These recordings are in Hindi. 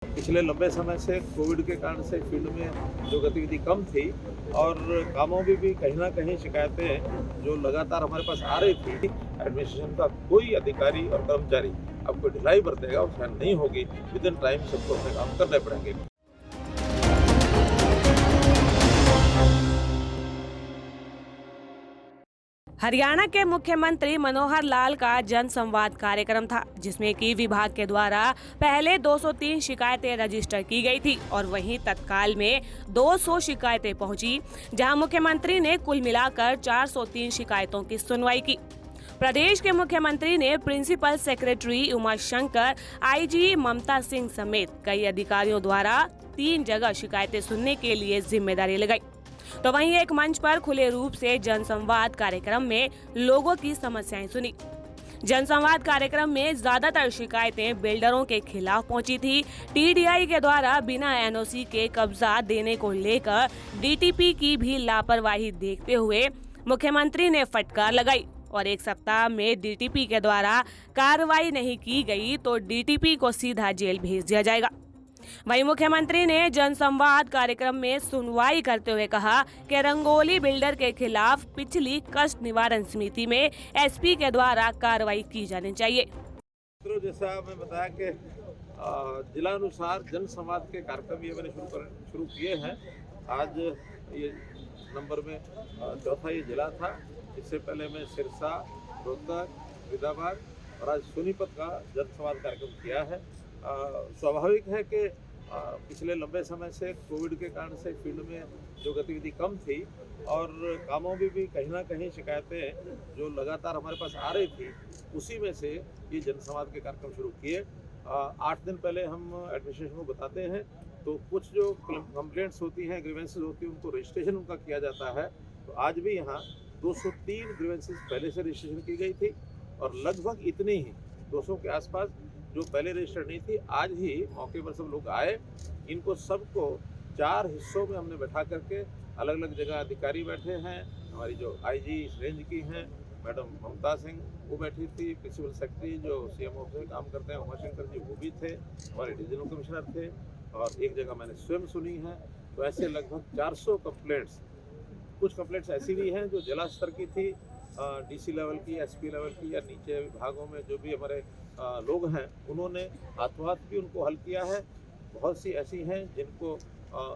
पिछले लंबे समय से कोविड के कारण से फील्ड में जो गतिविधि कम थी और कामों में भी कहीं ना कहीं शिकायतें जो लगातार हमारे पास आ रही थी, एडमिनिस्ट्रेशन का कोई अधिकारी और कर्मचारी अब कोई ढिलाई बरतेगा उसका नहीं होगी। विद इन टाइम सबको अपने काम करने पड़ेंगे। हरियाणा के मुख्यमंत्री मनोहर लाल का जन संवाद कार्यक्रम था, जिसमें कि विभाग के द्वारा पहले 203 शिकायतें रजिस्टर की गई थी और वहीं तत्काल में 200 शिकायतें पहुंची, जहां मुख्यमंत्री ने कुल मिलाकर 403 शिकायतों की सुनवाई की। प्रदेश के मुख्यमंत्री ने principal secretary Uma Shankar, IG Mamta Singh समेत कई अधिकारियों द्वारा 3 जगह शिकायतें सुनने के लिए जिम्मेदारी लगाई। तो वहीं एक मंच पर खुले रूप से जनसंवाद कार्यक्रम में लोगों की समस्याएं सुनी। जनसंवाद कार्यक्रम में ज्यादातर शिकायतें बिल्डरों के खिलाफ पहुंची थी। टीडीआई के द्वारा बिना एनओसी के कब्जा देने को लेकर डीटीपी की भी लापरवाही देखते हुए मुख्यमंत्री ने फटकार लगाई और एक सप्ताह में डीटीपी के द्वारा कार्रवाई नहीं की गई तो डीटीपी को सीधा जेल भेज दिया जाएगा। वहीं मुख्यमंत्री ने जनसंवाद कार्यक्रम में सुनवाई करते हुए कहा कि रंगोली बिल्डर के खिलाफ पिछली कष्ट निवारण समिति में एसपी के द्वारा कार्रवाई की जानी चाहिए। जैसा मैं बताया कि जिलानुसार जनसंवाद के कार्यक्रम ये मैंने शुरू किए हैं। आज ये नंबर में चौथा ये जिला था। इससे पहले मैं सिरसा, रोहतक, फरीदाबाद और आज सोनीपत का जनसंवाद कार्यक्रम किया है। स्वाभाविक है कि पिछले लंबे समय से कोविड के कारण से फील्ड में जो गतिविधि कम थी और कामों में भी कहीं ना कहीं शिकायतें जो लगातार हमारे पास आ रही थी, उसी में से ये जनसंवाद के कार्यक्रम शुरू किए। 8 दिन पहले हम एडमिनिस्ट्रेशन को बताते हैं तो कुछ जो कंप्लेंट्स होती हैं, ग्रीवेंसेस होती हैं, उनको रजिस्ट्रेशन उनका किया जाता है। तो आज भी यहाँ 203 ग्रीवेंसेस पहले से रजिस्ट्रेशन की गई थी और लगभग इतनी ही 200 के आसपास जो पहले रजिस्टर नहीं थी, आज ही मौके पर सब लोग आए। इनको सबको 4 हिस्सों में हमने बैठा करके अलग अलग जगह अधिकारी बैठे हैं। हमारी जो आईजी इस रेंज की हैं मैडम ममता सिंह, वो बैठी थी। प्रिंसिपल सेक्रेटरी जो सीएमओ से काम करते हैं उमाशंकर जी, वो भी थे। हमारे डिविजनल कमिश्नर थे और एक जगह मैंने स्वयं सुनी है। तो ऐसे लगभग 400 कंप्लेंट्स। कुछ कंप्लेंट्स ऐसी भी हैं जो जिला स्तर की थी, डीसी लेवल की, एसपी लेवल की, या नीचे विभागों में जो भी हमारे लोग हैं उन्होंने हाथों हाथ भी उनको हल किया है। बहुत सी ऐसी हैं जिनको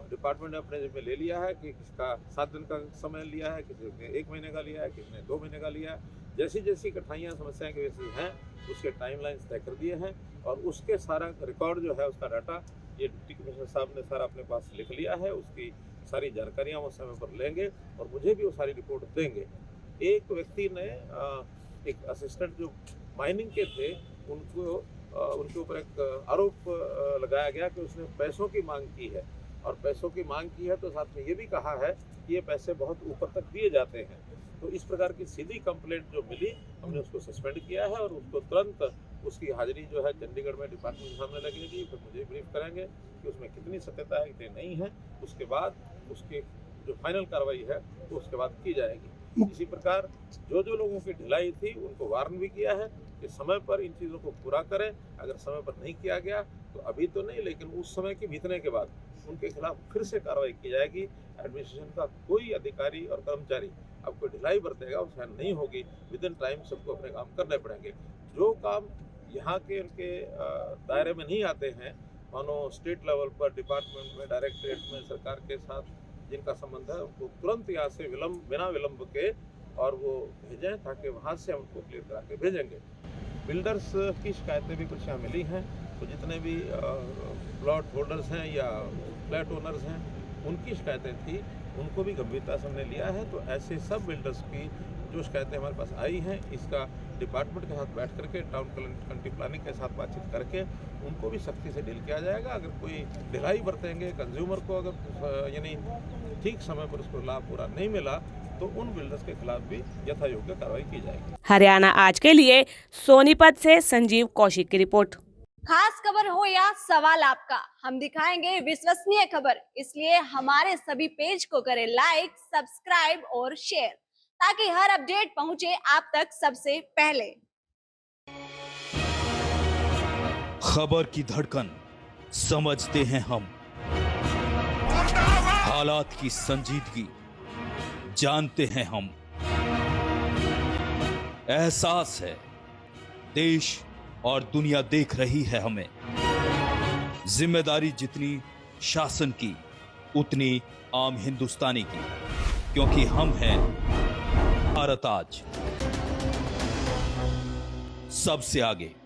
डिपार्टमेंट ने अपने जिम्मे ले लिया है कि किसका 7 दिन का समय लिया है, किसी ने 1 महीने का लिया है, किसी ने 2 महीने का लिया है। जैसी जैसी कठिनाइयाँ समस्याएं की वैसी हैं उसके टाइमलाइंस तय कर दिए हैं और उसके सारा रिकॉर्ड जो है, उसका डाटा ये डिप्टी कमिश्नर साहब ने सारा अपने पास लिख लिया है। उसकी सारी जानकारियाँ वो समय पर लेंगे और मुझे भी वो सारी रिपोर्ट देंगे। एक व्यक्ति ने एक असिस्टेंट जो माइनिंग के थे उनके ऊपर एक आरोप लगाया गया कि उसने पैसों की मांग की है और पैसों की मांग की है तो साथ में ये भी कहा है कि ये पैसे बहुत ऊपर तक दिए जाते हैं। तो इस प्रकार की सीधी कंप्लेंट जो मिली, हमने उसको सस्पेंड किया है और उसको तुरंत उसकी हाजिरी जो है चंडीगढ़ में डिपार्टमेंट के सामने लगेगी। फिर मुझे ब्रीफ करेंगे कि उसमें कितनी सत्यता है, कितनी नहीं है। उसके बाद उसकी जो फाइनल कार्रवाई है वो उसके बाद की जाएगी। इसी प्रकार जो लोगों की ढिलाई थी उनको वार्न भी किया है कि समय पर इन चीज़ों को पूरा करें। अगर समय पर नहीं किया गया तो अभी तो नहीं, लेकिन उस समय के बीतने के बाद उनके खिलाफ फिर से कार्रवाई की जाएगी। एडमिनिस्ट्रेशन का कोई अधिकारी और कर्मचारी अब कोई ढिलाई बरतेगा उसका नहीं होगी। विद इन टाइम सबको अपने काम करने पड़ेंगे। जो काम यहाँ के उनके दायरे में नहीं आते हैं, मानो स्टेट लेवल पर डिपार्टमेंट में, डायरेक्टरेट में, सरकार के साथ जिनका संबंध है, उनको तुरंत यहाँ से बिना विलंब के और वो भेजें ताकि वहाँ से हम उनको क्लियर करा के भेजेंगे। बिल्डर्स की शिकायतें भी कुछ यहाँ मिली हैं। तो जितने भी प्लॉट होल्डर्स हैं या फ्लैट ओनर्स हैं उनकी शिकायतें थी, उनको भी गंभीरता से हमने लिया है। तो ऐसे सब बिल्डर्स की जो शिकायतें हमारे पास आई हैं, इसका डिपार्टमेंट के साथ बैठ करके, टाउन कंट्री प्लानिंग के साथ बातचीत करके उनको भी सख्ती से डील किया जाएगा। अगर कोई ढिलाई बरतेंगे, कंज्यूमर को अगर यानी ठीक समय पर उसको लाभ पूरा नहीं मिला तो उन बिल्डर्स के खिलाफ भी यथा योग्य कार्रवाई की जाएगी। हरियाणा आज के लिए सोनीपत से संजीव कौशिक की रिपोर्ट। खास खबर हो या सवाल आपका, हम दिखाएंगे विश्वसनीय खबर। इसलिए हमारे सभी पेज को करें लाइक, सब्सक्राइब और शेयर, ताकि हर अपडेट पहुंचे आप तक सबसे पहले। खबर की धड़कन, समझते हैं हम हालात की संजीदगी, जानते हैं हम। एहसास है देश और दुनिया देख रही है हमें। जिम्मेदारी जितनी शासन की, उतनी आम हिंदुस्तानी की, क्योंकि हम हैं भारत आज सबसे आगे।